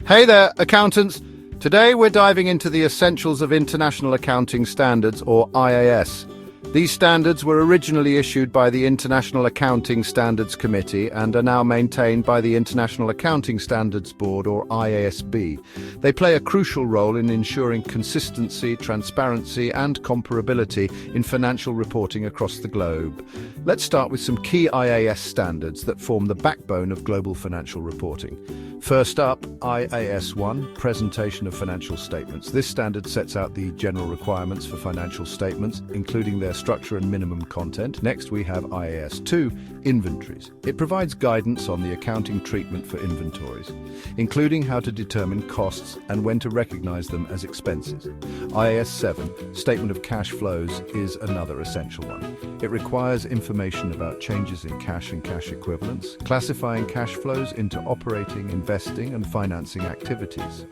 Hey there, accountants! Today we're diving into the essentials of International Accounting Standards, or IAS. These standards were originally issued by the International Accounting Standards Committee and are now maintained by the International Accounting Standards Board, or IASB. They play a crucial role in ensuring consistency, transparency, and comparability in financial reporting across the globe. Let's start with some key IAS standards that form the backbone of global financial reporting. First up, IAS 1, Presentation of Financial Statements. This standard sets out the general requirements for financial statements, including their structure and minimum content. Next, we have IAS 2, Inventories. It provides guidance on the accounting treatment for inventories, including how to determine costs and when to recognize them as expenses. IAS 7, Statement of Cash Flows, is another essential one. It requires information about changes in cash and cash equivalents, classifying cash flows into operating, investing, and financing activities.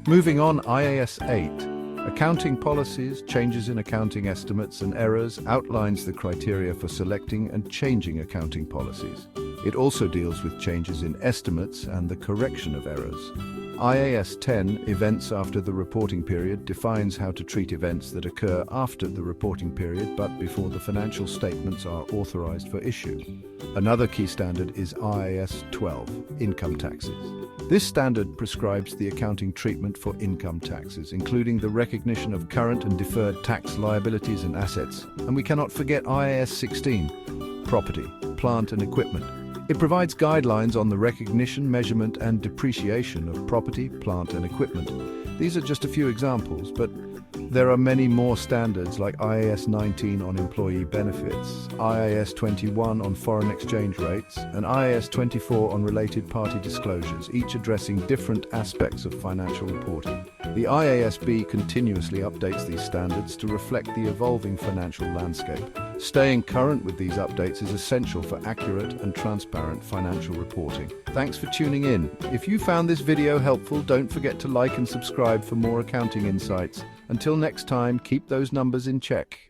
Moving on, IAS 8. Accounting Policies, Changes in Accounting Estimates and Errors, outlines the criteria for selecting and changing accounting policies. It also deals with changes in estimates and the correction of errors. IAS 10, Events After the Reporting Period, defines how to treat events that occur after the reporting period but before the financial statements are authorized for issue. Another key standard is IAS 12, Income Taxes. This standard prescribes the accounting treatment for income taxes, including the recognition of current and deferred tax liabilities and assets. And we cannot forget IAS 16, Property, Plant and Equipment. It provides guidelines on the recognition, measurement, and depreciation of property, plant, and equipment. These are just a few examples, but there are many more standards like IAS 19 on employee benefits, IAS 21 on foreign exchange rates, and IAS 24 on related party disclosures, each addressing different aspects of financial reporting. The IASB continuously updates these standards to reflect the evolving financial landscape. Staying current with these updates is essential for accurate and transparent financial reporting. Thanks for tuning in. If you found this video helpful, don't forget to like and subscribe for more accounting insights. Until next time, keep those numbers in check.